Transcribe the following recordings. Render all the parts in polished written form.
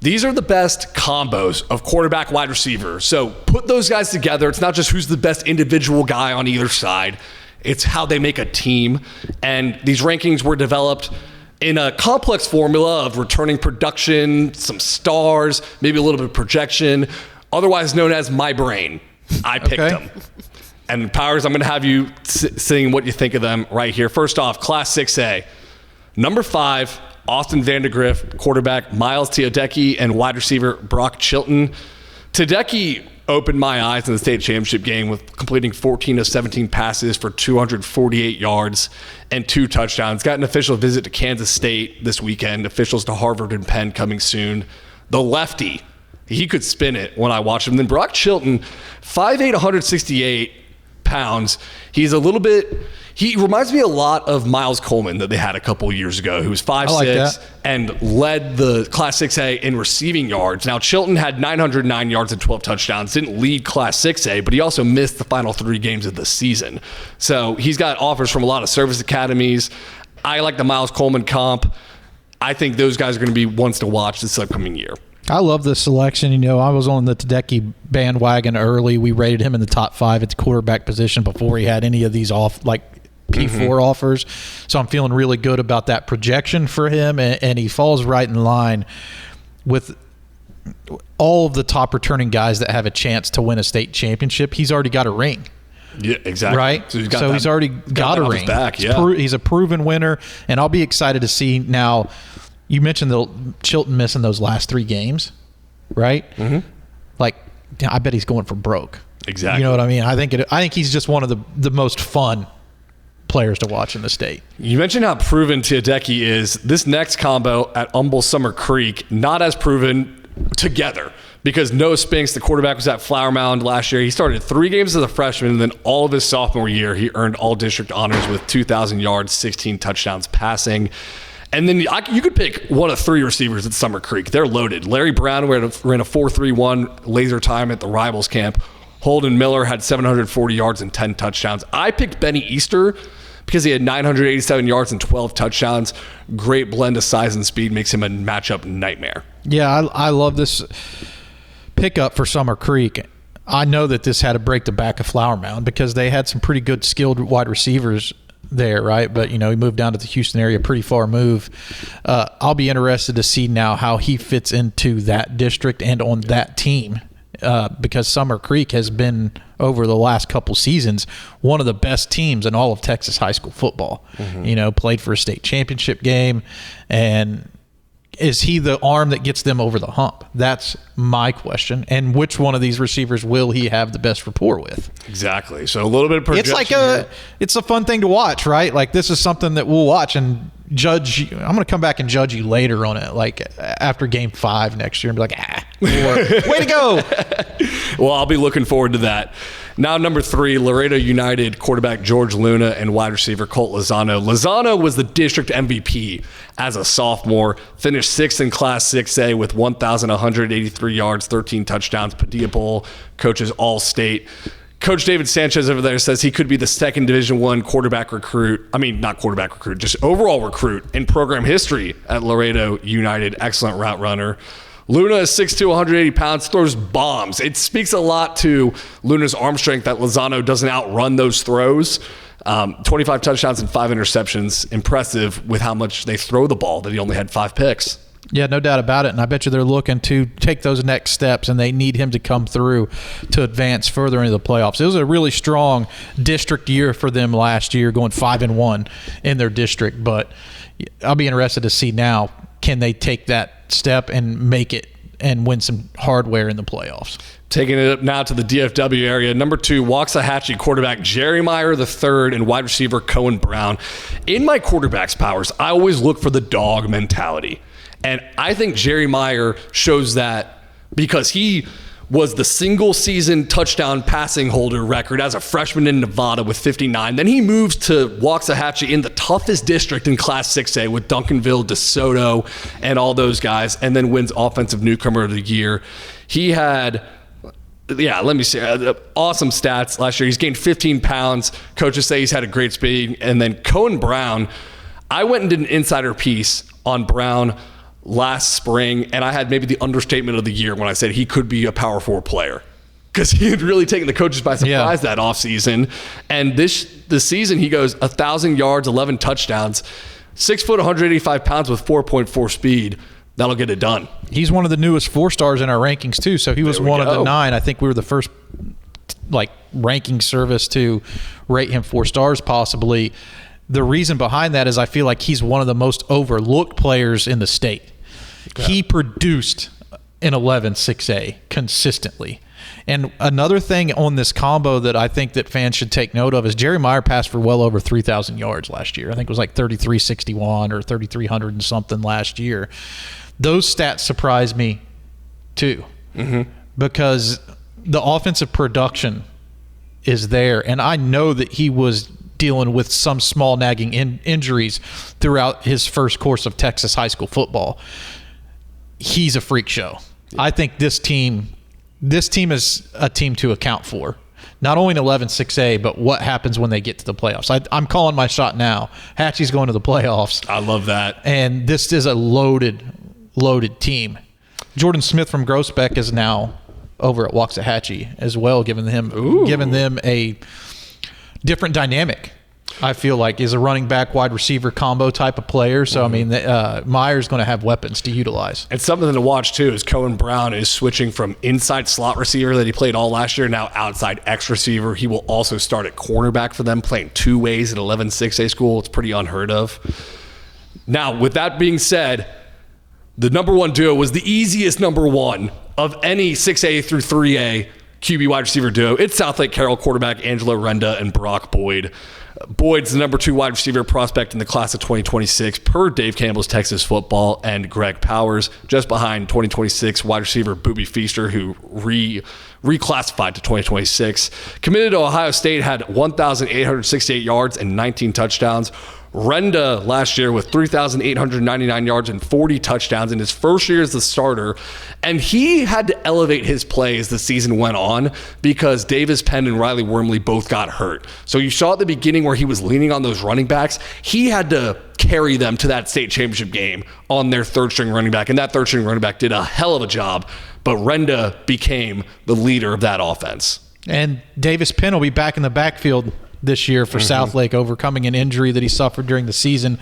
These are the best combos of quarterback, wide receiver. So put those guys together. It's not just who's the best individual guy on either side. It's how they make a team. And these rankings were developed in a complex formula of returning production, some stars, maybe a little bit of projection, otherwise known as my brain. I picked them. And Powers, I'm going to have you sing what you think of them right here. First off, Class 6A. Number 5, Austin Vandegrift, quarterback Miles Teodecki, and wide receiver Brock Chilton. Teodecki opened my eyes in the state championship game with completing 14 of 17 passes for 248 yards and 2 touchdowns. Got an official visit to Kansas State this weekend. Officials to Harvard and Penn coming soon. The lefty, he could spin it when I watched him. Then Brock Chilton, 5'8", 168 pounds. He reminds me a lot of Miles Coleman that they had a couple years ago, who was 5'6" and led the Class 6A in receiving yards. Now, Chilton had 909 yards and 12 touchdowns, didn't lead Class 6A, but he also missed the final 3 games of the season. So he's got offers from a lot of service academies. I like the Miles Coleman comp. I think those guys are going to be ones to watch this upcoming year. I love this selection. You know, I was on the Teodecki bandwagon early. We rated him in the top 5 at the quarterback position before he had any of these P4 offers. So I'm feeling really good about that projection for him, and he falls right in line with all of the top returning guys that have a chance to win a state championship. He's already got a ring. Yeah, exactly. Right? So he's already got a ring. Back, he's a proven winner, and I'll be excited to see now. You mentioned the Chilton missing those last 3 games, right? Mm-hmm. I bet he's going for broke. Exactly. You know what I mean? I think he's just one of the most fun players to watch in the state. You mentioned how proven Teodecki is. This next combo at Humble Summer Creek, not as proven together, because Noah Spinks, the quarterback, was at Flower Mound last year. He started 3 games as a freshman, and then all of his sophomore year, he earned all district honors with 2,000 yards, 16 touchdowns passing. And then you could pick one of 3 receivers at Summer Creek. They're loaded. Larry Brown ran a 4.31 laser time at the Rivals camp. Holden Miller had 740 yards and 10 touchdowns. I picked Benny Easter because he had 987 yards and 12 touchdowns. Great blend of size and speed, makes him a matchup nightmare. Yeah, I love this pickup for Summer Creek. I know that this had to break the back of Flower Mound because they had some pretty good skilled wide receivers there, right? But, he moved down to the Houston area, pretty far move. I'll be interested to see now how he fits into that district and on that team because Summer Creek has been, over the last couple seasons, one of the best teams in all of Texas high school football. Mm-hmm. Played for a state championship game, and is he the arm that gets them over the hump? That's my question. And which one of these receivers will he have the best rapport with? Exactly. So a little bit of projection. It's a fun thing to watch, right? This is something that we'll watch and judge. I'm going to come back and judge you later on it, after game 5 next year, and be like, way to go. Well, I'll be looking forward to that. Now, number 3, Laredo United quarterback George Luna and wide receiver Colt Lozano. Lozano was the district MVP as a sophomore, finished 6th in Class 6A with 1,183 yards, 13 touchdowns. Padilla Bowl, coaches All-State. Coach David Sanchez over there says he could be the 2nd Division I quarterback recruit. I mean, not quarterback recruit, just overall recruit in program history at Laredo United. Excellent route runner. Luna is 6'2", 180 pounds, throws bombs. It speaks a lot to Luna's arm strength that Lozano doesn't outrun those throws. 25 touchdowns and 5 interceptions. Impressive with how much they throw the ball, that he only had 5 picks. Yeah, no doubt about it. And I bet you they're looking to take those next steps, and they need him to come through to advance further into the playoffs. It was a really strong district year for them last year, going 5-1 in their district. But I'll be interested to see now, can they take that step and make it and win some hardware in the playoffs? Taking it up now to the DFW area. Number 2, Waxahachie quarterback Jerry Meyer III and wide receiver Cohen Brown. In my quarterback's powers, I always look for the dog mentality. And I think Jerry Meyer shows that because he was the single season touchdown passing holder record as a freshman in Nevada with 59. Then he moves to Waxahachie in the toughest district in Class 6A with Duncanville, DeSoto, and all those guys, and then wins Offensive Newcomer of the Year. He had, awesome stats last year. He's gained 15 pounds. Coaches say he's had a great speed. And then Cohen Brown, I went and did an insider piece on Brown last spring, and I had maybe the understatement of the year when I said he could be a power forward player, because he had really taken the coaches by surprise that offseason. And this season, he goes 1,000 yards, 11 touchdowns, 6 foot, 185 pounds with 4.4 speed. That'll get it done. He's one of the newest 4-stars in our rankings too. So he was one of the 9. I think we were the first ranking service to rate him 4 stars possibly. The reason behind that is I feel like he's one of the most overlooked players in the state. Okay. He produced an 11-6A consistently. And another thing on this combo that I think that fans should take note of is Jerry Meyer passed for well over 3,000 yards last year. I think it was like 3,361 or 3,300 and something last year. Those stats surprise me too, because the offensive production is there. And I know that he was dealing with some small nagging injuries throughout his first course of Texas high school football. He's a freak show. I think this team is a team to account for. Not only an 11-6A, but what happens when they get to the playoffs. I'm calling my shot now. Hatchie's going to the playoffs. I love that. And this is a loaded team. Jordan Smith from Groesbeck is now over at Waxahachie as well, giving them a different dynamic. I feel like is a running back wide receiver combo type of player. So I mean, Meyer's going to have weapons to utilize. And something to watch too is Cohen Brown is switching from inside slot receiver that he played all last year, now outside X receiver. He will also start at cornerback for them, playing 2 ways at 11-6A school. It's pretty unheard of. Now, with that being said, the number 1 duo was the easiest number 1 of any 6A through 3A QB wide receiver duo. It's Southlake Carroll quarterback Angelo Renda and Brock Boyd. Boyd's the number 2 wide receiver prospect in the class of 2026 per Dave Campbell's Texas Football and Greg Powers, just behind 2026 wide receiver Boobie Feaster, who reclassified to 2026. Committed to Ohio State, had 1,868 yards and 19 touchdowns. Renda last year with 3,899 yards and 40 touchdowns in his first year as the starter. And he had to elevate his play as the season went on because Davis Penn and Riley Wormley both got hurt. So you saw at the beginning where he was leaning on those running backs. He had to carry them to that state championship game on their third-string running back. And that third-string running back did a hell of a job. But Renda became the leader of that offense. And Davis Penn will be back in the backfield this year for Southlake, overcoming an injury that he suffered during the season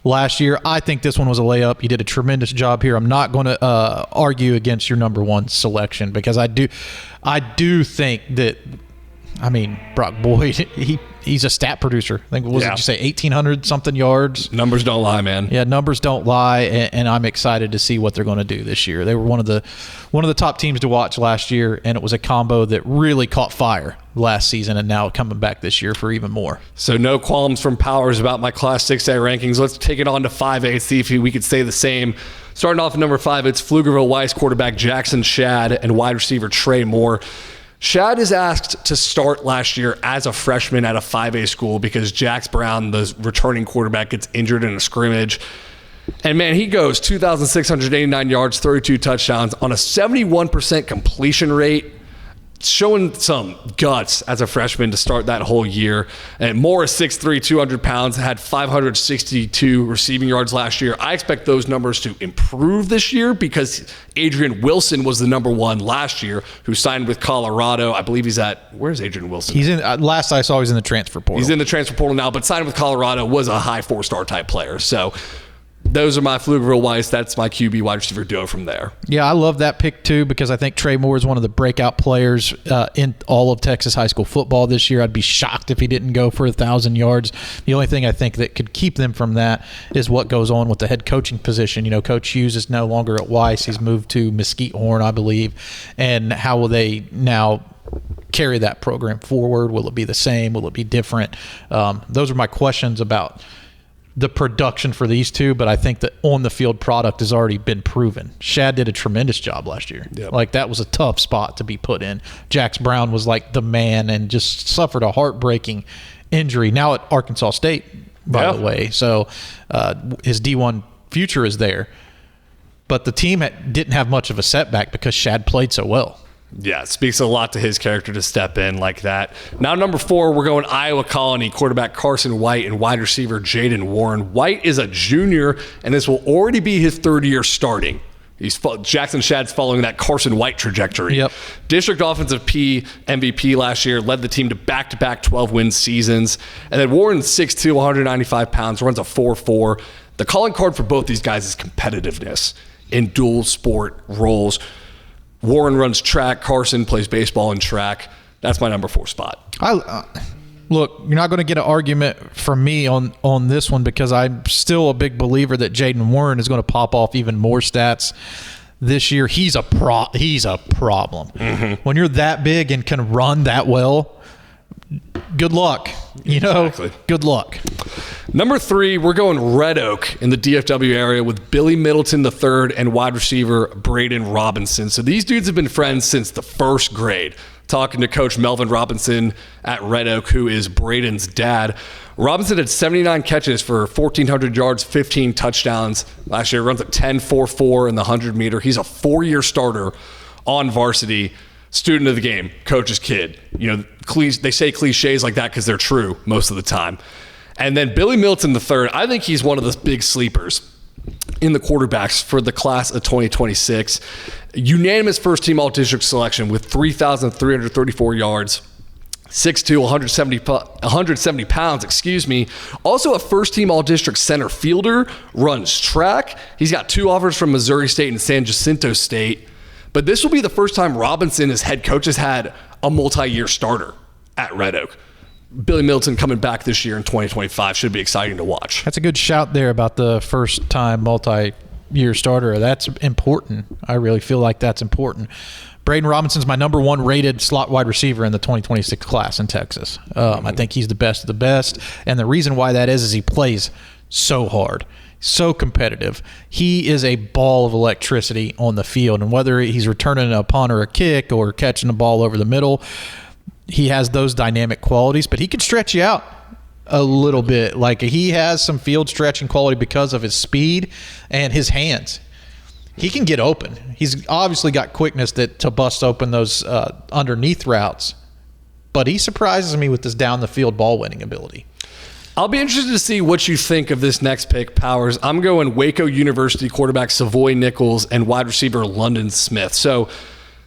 last year. I think this one was a layup. You did a tremendous job here. I'm not going to argue against your number 1 selection because I do think that, I mean, Brock Boyd, he's a stat producer. I think, what did you say, 1,800 something yards? Numbers don't lie, man. Yeah, numbers don't lie, and I'm excited to see what they're going to do this year. They were one of the top teams to watch last year, and it was a combo that really caught fire last season, and now coming back this year for even more. So no qualms from Powers about my Class 6A rankings. Let's take it on to 5A, see if we could say the same. Starting off at number 5, it's Pflugerville Weiss quarterback Jackson Shad and wide receiver Trey Moore. Shad is asked to start last year as a freshman at a 5A school because Jax Brown, the returning quarterback, gets injured in a scrimmage. And, man, he goes 2,689 yards, 32 touchdowns on a 71% completion rate, showing some guts as a freshman to start that whole year. And Moore is 6'3", 200 pounds, had 562 receiving yards last year. I expect those numbers to improve this year because Adrian Wilson was the number 1 last year, who signed with Colorado. I believe he's at, where's Adrian Wilson? He's in, last I saw, he's in the transfer portal. He's in the transfer portal now, but signed with Colorado, was a high 4-star type player. So those are my Pflugerville Weiss. That's my QB wide receiver duo from there. Yeah, I love that pick too because I think Trey Moore is one of the breakout players in all of Texas high school football this year. I'd be shocked if he didn't go for 1,000 yards. The only thing I think that could keep them from that is what goes on with the head coaching position. You know, Coach Hughes is no longer at Weiss. He's moved to Mesquite Horn, I believe. And how will they now carry that program forward? Will it be the same? Will it be different? Those are my questions about the production for these two, but I think that on-the-field product has already been proven. Shad did a tremendous job last year. Yep. Like, that was a tough spot to be put in. Jax Brown was like the man and just suffered a heartbreaking injury. Now at Arkansas State, by the way. So his D1 future is there. But the team didn't have much of a setback because Shad played so well. Yeah, it speaks a lot to his character to step in like that. Now, number 4, we're going Iowa Colony, quarterback Carson White and wide receiver Jaden Warren. White is a junior, and this will already be his 3rd year starting. Jackson Shad's following that Carson White trajectory. Yep. District Offensive MVP last year, led the team to back-to-back 12-win seasons. And then Warren, 6'2", 195 pounds, runs a 4.4. The calling card for both these guys is competitiveness in dual sport roles. Warren runs track. Carson plays baseball and track. That's my number 4 spot. Look, you're not going to get an argument from me on this one because I'm still a big believer that Jaden Warren is going to pop off even more stats this year. He's a problem. Mm-hmm. When you're that big and can run that well, good luck. Exactly. Good luck. Number 3, we're going Red Oak in the DFW area with Billy Middleton III and wide receiver Braden Robinson. So these dudes have been friends since the 1st grade. Talking to Coach Melvin Robinson at Red Oak, who is Braden's dad. Robinson had 79 catches for 1,400 yards, 15 touchdowns. Last year, runs a 10.44 in the 100-meter. He's a 4-year starter on varsity. Student of the game, coach's kid. They say cliches like that because they're true most of the time. And then Billy Middleton III, I think he's one of the big sleepers in the quarterbacks for the class of 2026. Unanimous first-team all-district selection with 3,334 yards, 6'2", 170 pounds, Also a first-team all-district center fielder, runs track. He's got 2 offers from Missouri State and San Jacinto State. But this will be the first time Robinson, as head coach, has had a multi-year starter at Red Oak. Billy Middleton coming back this year in 2025 should be exciting to watch. That's a good shout there about the first-time multi-year starter. That's important. I really feel like that's important. Braden Robinson's my number 1 rated slot wide receiver in the 2026 class in Texas. I think he's the best of the best. And the reason why that is he plays so hard. So competitive. He is a ball of electricity on the field, and whether he's returning a punt or a kick or catching the ball over the middle, he has those dynamic qualities, but he can stretch you out a little bit. Like, he has some field stretching quality because of his speed and his hands. He can get open. He's obviously got quickness to bust open those underneath routes, but he surprises me with this down the field ball winning ability. I'll be interested to see what you think of this next pick, Powers. I'm going Waco University quarterback Savoy Nichols and wide receiver London Smith. So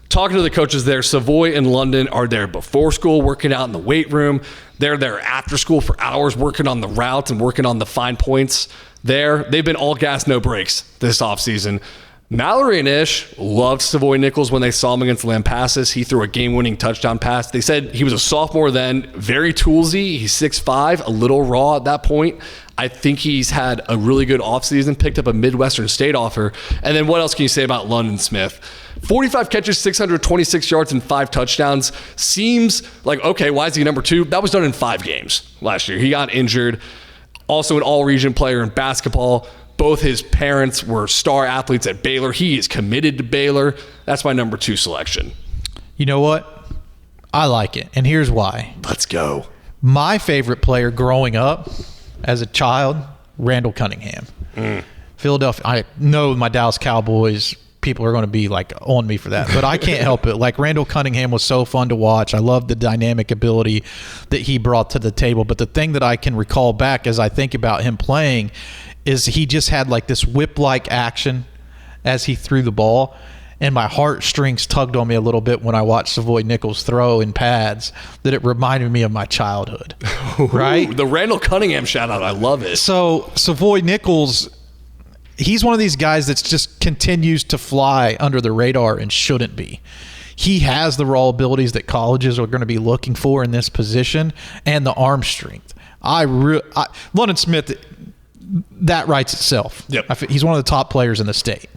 talking to the coaches there, Savoy and London are there before school working out in the weight room. They're there after school for hours working on the routes and working on the fine points there. They've been all gas, no brakes this offseason. Mallory and Ish loved Savoy Nichols when they saw him against Lampasas. He threw a game-winning touchdown pass. They said he was a sophomore then, very toolsy. He's 6'5", a little raw at that point. I think he's had a really good offseason, picked up a Midwestern State offer. And then what else can you say about London Smith? 45 catches, 626 yards, and 5 touchdowns. Seems like, okay, why is he number 2? That was done in 5 games last year. He got injured. Also an all-region player in basketball. Both his parents were star athletes at Baylor. He is committed to Baylor. That's my number 2 selection. You know what? I like it, and here's why. Let's go. My favorite player growing up as a child, Randall Cunningham. Philadelphia. I know my Dallas Cowboys people are going to be like on me for that, but I can't help it. Like, Randall Cunningham was so fun to watch. I love the dynamic ability that he brought to the table. But the thing that I can recall back as I think about him playing is he just had like this whip-like action as he threw the ball. And my heartstrings tugged on me a little bit when I watched Savoy Nichols throw in pads, that it reminded me of my childhood. Right? The Randall Cunningham shout-out. I love it. So Savoy Nichols, he's one of these guys that just continues to fly under the radar and shouldn't be. He has the raw abilities that colleges are going to be looking for in this position and the arm strength. London Smith, that writes itself. Yep. He's one of the top players in the state.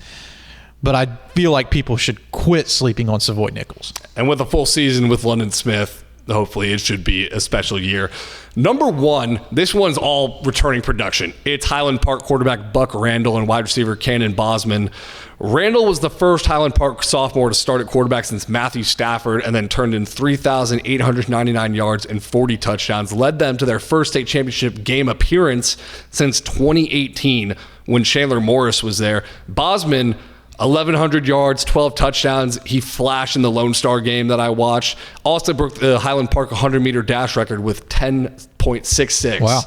But I feel like people should quit sleeping on Savoy Nichols. And with a full season with London Smith, hopefully it should be a special year. Number 1, this one's all returning production. It's Highland Park quarterback Buck Randall and wide receiver Cannon Bosman. Randall was the first Highland Park sophomore to start at quarterback since Matthew Stafford, and then turned in 3,899 yards and 40 touchdowns, led them to their first state championship game appearance since 2018 when Chandler Morris was there. Bosman, 1,100 yards, 12 touchdowns. He flashed in the Lone Star game that I watched. Also broke the Highland Park 100-meter dash record with 10.66. Wow.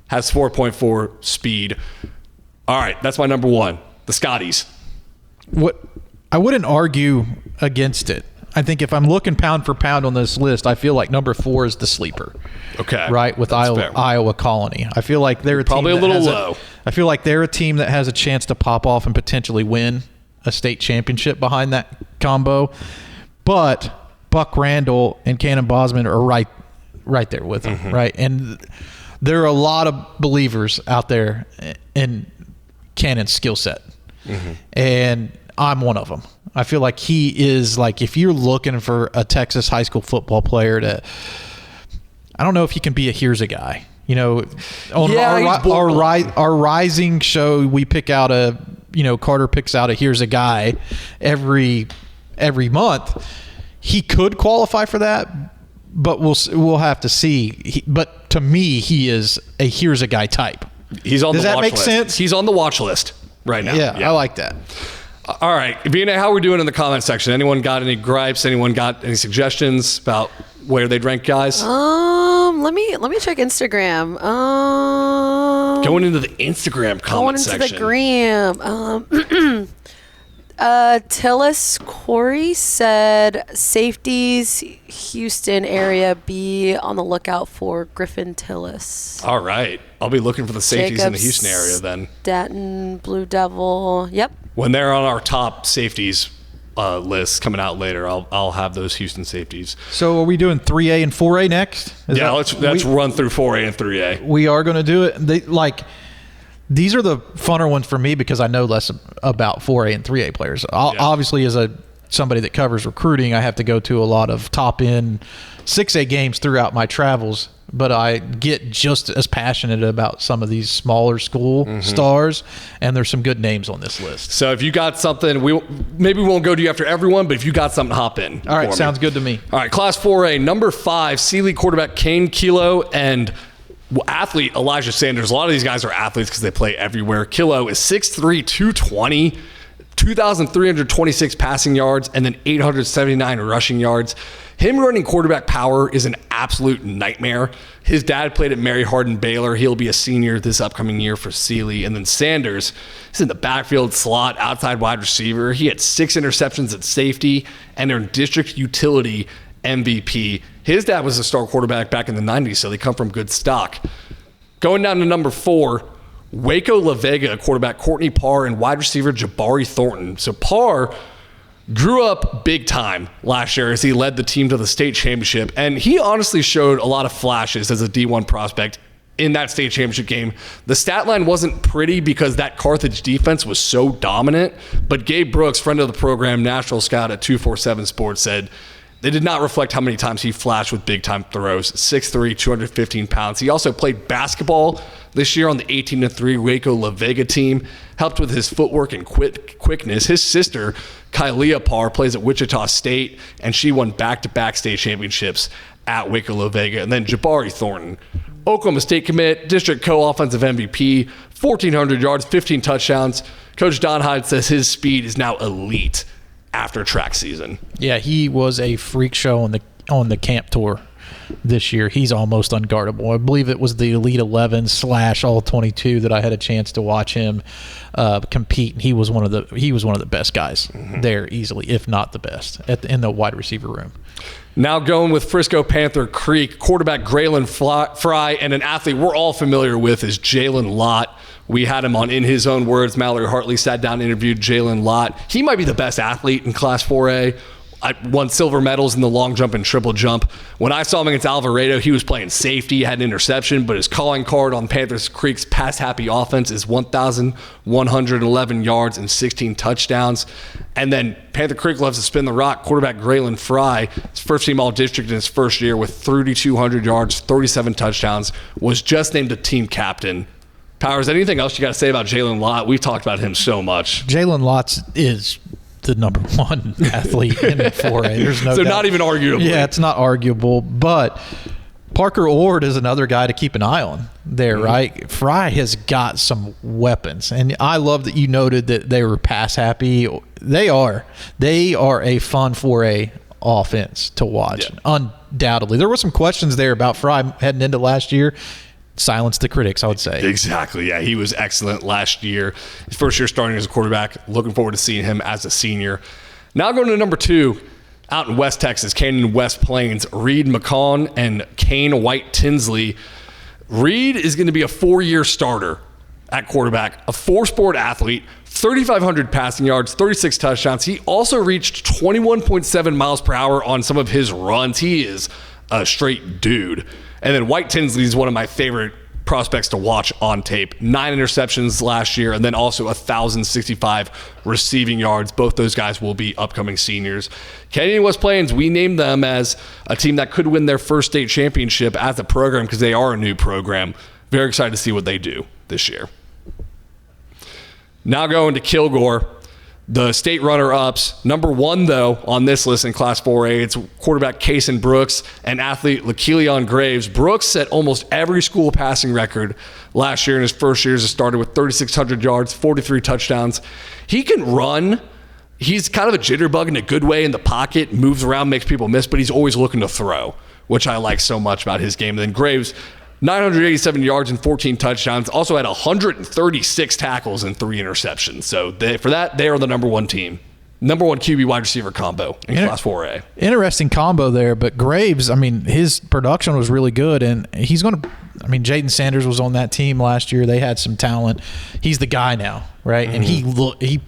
Has 4.4 speed. All right, that's my number one, the Scotties. What I wouldn't argue against it. I think if I'm looking pound for pound on this list, I feel like number 4 is the sleeper. Okay. Right, with Iowa Colony. I feel like they're probably a little low. I feel like they're a team that has a chance to pop off and potentially win a state championship behind that combo. But Buck Randall and Cannon Bosman are right there with them, right? And there are a lot of believers out there in Cannon's skill set. And I'm one of them. I feel like he is, like, if you're looking for a Texas high school football player I don't know if he can be a here's a guy. You know, on our rising show, we pick out Carter picks out a here's a guy every month. He could qualify for that, but we'll have to see. But to me, he is a here's a guy type. He's on Does the that watch make list. sense? He's on the watch list right now. Yeah, I like that. All right, Vina, how are we doing in the comment section? Anyone got any gripes? Anyone got any suggestions about where they'd rank guys? Let me check Instagram. Going into the Instagram comment section. Going into the gram. Tillis Corey said safeties, Houston area, be on the lookout for Griffin Tillis. All right. I'll be looking for the safeties in the Jacobs, Houston area then. Staten, Blue Devil. Yep. When they're on our top safeties list coming out later, I'll have those Houston safeties. So are we doing 3A and 4A next? Let's run through 4A and 3A. We are going to do it. These are the funner ones for me because I know less about 4A and 3A players. Obviously, as somebody that covers recruiting, I have to go to a lot of top-end 6A games throughout my travels, but I get just as passionate about some of these smaller school stars, and there's some good names on this list. So if you got something, maybe we won't go to you after everyone, but if you got something, hop in. All right, sounds good to me. All right, Class 4A, number 5, Sealy quarterback Kane Kilo and athlete Elijah Sanders. A lot of these guys are athletes because they play everywhere. Kilo is 6'3", 220, 2,326 passing yards, and then 879 rushing yards. Him running quarterback power is an absolute nightmare. His dad played at Mary Hardin Baylor. He'll be a senior this upcoming year for Sealy. And then Sanders is in the backfield slot, outside wide receiver. He had 6 interceptions at safety and earned district utility MVP. His dad was a star quarterback back in the 90s, so they come from good stock. Going down to number 4, Waco La Vega quarterback Courtney Parr and wide receiver Jabari Thornton. So Parr grew up big time last year as he led the team to the state championship, and he honestly showed a lot of flashes as a D1 prospect in that state championship game. The stat line wasn't pretty because that Carthage defense was so dominant, but Gabe Brooks, friend of the program, national scout at 247 Sports, said they did not reflect how many times he flashed with big-time throws. 6'3", 215 pounds. He also played basketball this year on the 18-3 Waco La Vega team, helped with his footwork and quickness. His sister, Kylia Parr, plays at Wichita State, and she won back-to-back state championships at Waco La Vega. And then Jabari Thornton, Oklahoma State commit, district co-offensive MVP, 1,400 yards, 15 touchdowns. Coach Don Hyde says his speed is now elite after track season. Yeah, he was a freak show on the camp tour this year. He's almost unguardable. I believe it was the Elite 11 / All 22 that I had a chance to watch him compete. He was one of the best guys there easily, if not the best, in the wide receiver room. Now going with Frisco Panther Creek, quarterback Graylin Fry, and an athlete we're all familiar with is Jalen Lott. We had him on In His Own Words. Mallory Hartley sat down and interviewed Jalen Lott. He might be the best athlete in Class 4A. I won silver medals in the long jump and triple jump. When I saw him against Alvarado, he was playing safety, had an interception, but his calling card on Panthers Creek's pass-happy offense is 1,111 yards and 16 touchdowns. And then Panther Creek loves to spin the rock. Quarterback Graylin Fry, his first-team All-District in his first year with 3,200 yards, 37 touchdowns, was just named a team captain. Powers, anything else you got to say about Jalen Lott? We've talked about him so much. Jalen Lott is the number 1 athlete in 4A. There's no doubt. Not even arguable. Yeah, it's not arguable. But Parker Ord is another guy to keep an eye on there, right? Fry has got some weapons, and I love that you noted that they were pass happy. They are a fun 4A offense to watch, undoubtedly. There were some questions there about Fry heading into last year. Silence the critics, I would say. Exactly. Yeah, he was excellent last year. His first year starting as a quarterback. Looking forward to seeing him as a senior. Now going to number 2. Out in West Texas, Canyon West Plains, Reed McCawn and Kane White Tinsley. Reed is going to be a 4-year starter at quarterback, a 4-sport athlete, 3,500 passing yards, 36 touchdowns. He also reached 21.7 miles per hour on some of his runs. He is a straight dude. And then White Tinsley is one of my favorite prospects to watch on tape. 9 interceptions last year, and then also 1,065 receiving yards. Both those guys will be upcoming seniors. Canyon West Plains, we named them as a team that could win their first state championship as a program because they are a new program. Very excited to see what they do this year. Now going to Kilgore. The state runner-ups, number 1, though, on this list in Class 4A, it's quarterback Kason Brooks and athlete Laquilion Graves. Brooks set almost every school passing record last year in his first year as a starter with 3,600 yards, 43 touchdowns. He can run. He's kind of a jitterbug in a good way in the pocket, moves around, makes people miss, but he's always looking to throw, which I like so much about his game. And then Graves, 987 yards and 14 touchdowns. Also had 136 tackles and 3 interceptions. So for that, they are the number 1 team. Number 1 QB wide receiver combo in Class 4A. Interesting combo there, but Graves, I mean, his production was really good, and he's going to – I mean, Jaden Sanders was on that team last year. They had some talent. He's the guy now, right? And he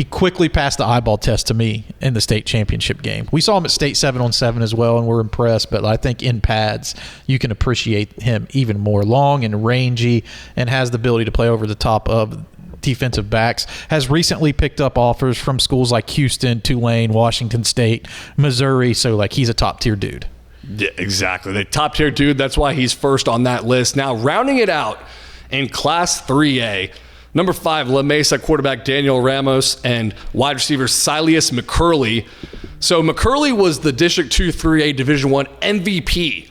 quickly passed the eyeball test to me in the state championship game. We saw him at state 7-on-7 as well, and we're impressed. But I think in pads, you can appreciate him even more. Long and rangy, and has the ability to play over the top of defensive backs. Has recently picked up offers from schools like Houston, Tulane, Washington State, Missouri. So, like, he's a top-tier dude. Yeah, exactly. The top-tier dude. That's why he's first on that list. Now, rounding it out in Class 3A, number 5, La Mesa quarterback Daniel Ramos and wide receiver Silas McCurley. So McCurley was the District 2 3A Division I MVP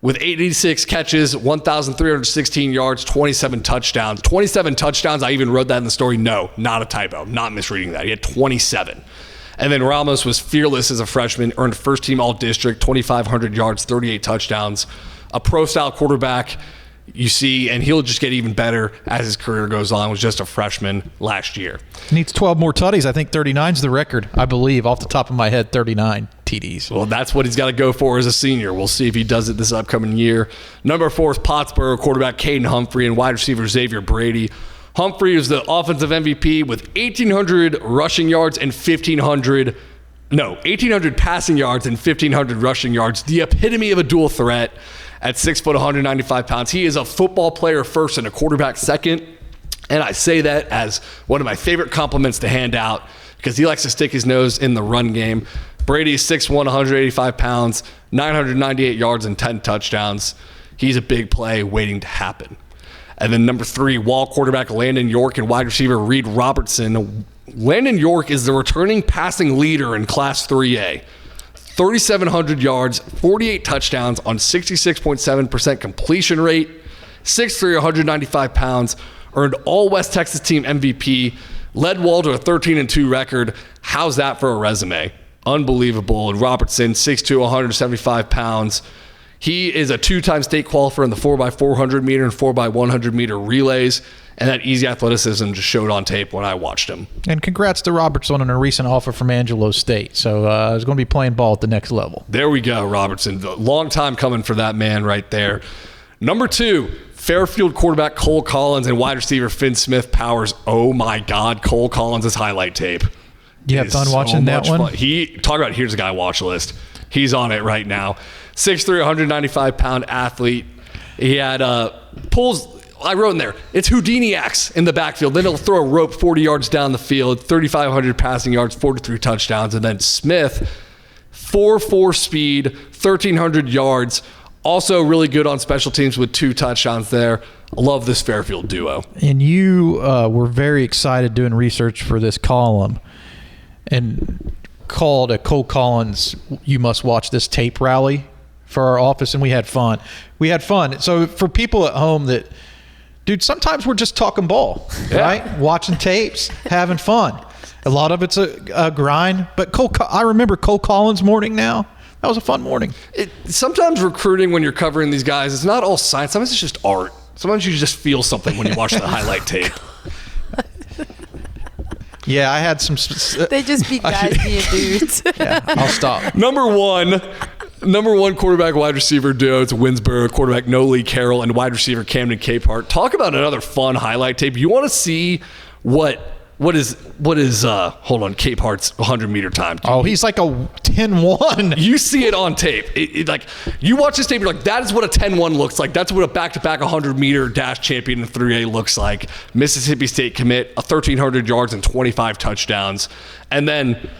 with 86 catches, 1,316 yards, 27 touchdowns. 27 touchdowns, I even wrote that in the story. No, not a typo. Not misreading that. He had 27. And then Ramos was fearless as a freshman, earned first-team All-District, 2,500 yards, 38 touchdowns. A pro-style quarterback you see, and he'll just get even better as his career goes on. Was just a freshman last year. Needs 12 more tutties. I think 39's the record, I believe, off the top of my head, 39 TDs. Well, that's what he's got to go for as a senior. We'll see if he does it this upcoming year. Number 4 is Pottsboro quarterback Caden Humphrey and wide receiver Xavier Brady. Humphrey is the offensive MVP with 1,800 rushing yards and 1,800 passing yards and 1,500 rushing yards. The epitome of a dual threat. At 6 foot, 195 pounds. He is a football player first and a quarterback second. And I say that as one of my favorite compliments to hand out because he likes to stick his nose in the run game. Brady is 6'1", 185 pounds, 998 yards and 10 touchdowns. He's a big play waiting to happen. And then number 3, Wall quarterback Landon York and wide receiver Reed Robertson. Landon York is the returning passing leader in Class 3A. 3,700 yards, 48 touchdowns on 66.7% completion rate, 6'3", 195 pounds, earned all West Texas team MVP, led Wall to a 13-2 record. How's that for a resume? Unbelievable. And Robertson, 6'2", 175 pounds. He is a 2-time state qualifier in the 4x400 meter and 4x100 meter relays. And that easy athleticism just showed on tape when I watched him. And congrats to Robertson on a recent offer from Angelo State. So he's going to be playing ball at the next level. There we go, Robertson. Long time coming for that man right there. Number 2, Fairfield quarterback Cole Collins and wide receiver Finn Smith Powers. Oh, my God. Cole Collins' highlight tape. You have fun watching that one? Talk about here's a guy watch list. He's on it right now. 6'3", 195-pound athlete. He had pulls. I wrote in there, it's Houdini-ax in the backfield. Then he'll throw a rope 40 yards down the field, 3,500 passing yards, 43 touchdowns. And then Smith, 4.4 speed, 1,300 yards. Also really good on special teams with 2 touchdowns there. I love this Fairfield duo. And you were very excited doing research for this column and called a Cole Collins, you must watch this tape rally for our office, and we had fun. So for people at home that, dude, sometimes we're just talking ball, right? Watching tapes, having fun. A lot of it's a grind. But I remember Cole Collins' morning now. That was a fun morning. Sometimes recruiting, when you're covering these guys, it's not all science. Sometimes it's just art. Sometimes you just feel something when you watch the highlight tape. Yeah, I had some. They just be guys being dudes. Yeah, I'll stop. Number one quarterback wide receiver duo. It's Winsboro, quarterback Noli Carroll, and wide receiver Camden Capehart. Talk about another fun highlight tape. You want to see what is hold on, Capehart's 100-meter time. Oh, he's like a 10-1. You see it on tape. Like, you watch this tape, you're like, that is what a 10-1 looks like. That's what a back-to-back 100-meter dash champion in 3A looks like. Mississippi State commit, 1,300 yards and 25 touchdowns. And then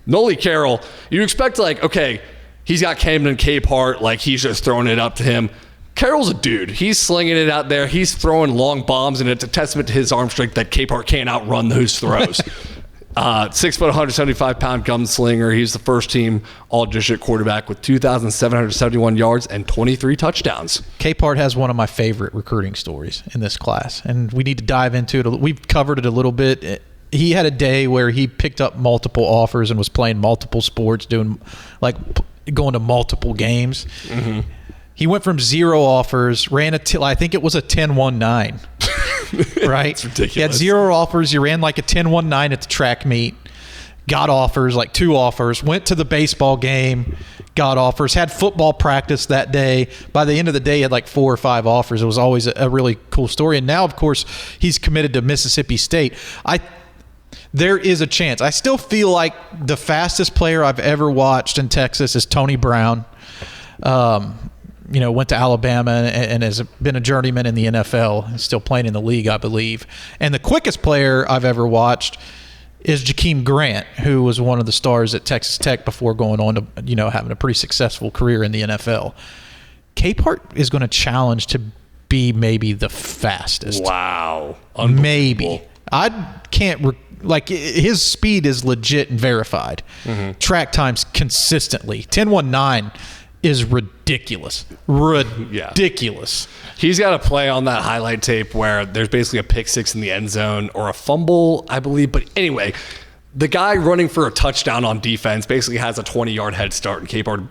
Noli Carroll, you expect, like, okay, he's got Camden Capehart, like, he's just throwing it up to him. Carroll's a dude. He's slinging it out there. He's throwing long bombs, and it's a testament to his arm strength that Capehart can't outrun those throws. 6', 175-pound gunslinger. He's the first team all-district quarterback with 2,771 yards and 23 touchdowns. Capehart has one of my favorite recruiting stories in this class, and we need to dive into it. We've covered it a little bit. He had a day where he picked up multiple offers and was playing multiple sports, going to multiple games. Mm-hmm. He went from 0 offers, ran I think it was a 10-1-9, right? It's ridiculous. He had 0 offers. He ran like a 10-1-9 at the track meet, got offers, like 2 offers, went to the baseball game, got offers, had football practice that day. By the end of the day, he had like 4 or 5 offers. It was always a really cool story. And now, of course, he's committed to Mississippi State. There is a chance. I still feel like the fastest player I've ever watched in Texas is Tony Brown. Went to Alabama and has been a journeyman in the NFL and still playing in the league, I believe. And the quickest player I've ever watched is Jakeem Grant, who was one of the stars at Texas Tech before going on to, having a pretty successful career in the NFL. Capehart is going to challenge to be maybe the fastest. Wow. Maybe. I can't his speed is legit and verified. Mm-hmm. Track times consistently. 10-1-9 is ridiculous. Ridiculous. Yeah. He's got a play on that highlight tape where there's basically a pick six in the end zone or a fumble, I believe. But anyway, the guy running for a touchdown on defense basically has a 20-yard head start, and Capehart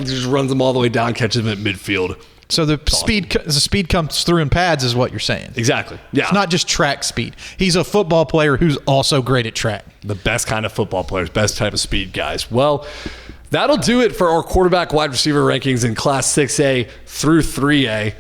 just runs him all the way down, catches him at midfield. So the speed comes through in pads is what you're saying. Exactly. Yeah. It's not just track speed. He's a football player who's also great at track. The best kind of football players, best type of speed guys. Well, that'll do it for our quarterback wide receiver rankings in Class 6A through 3A.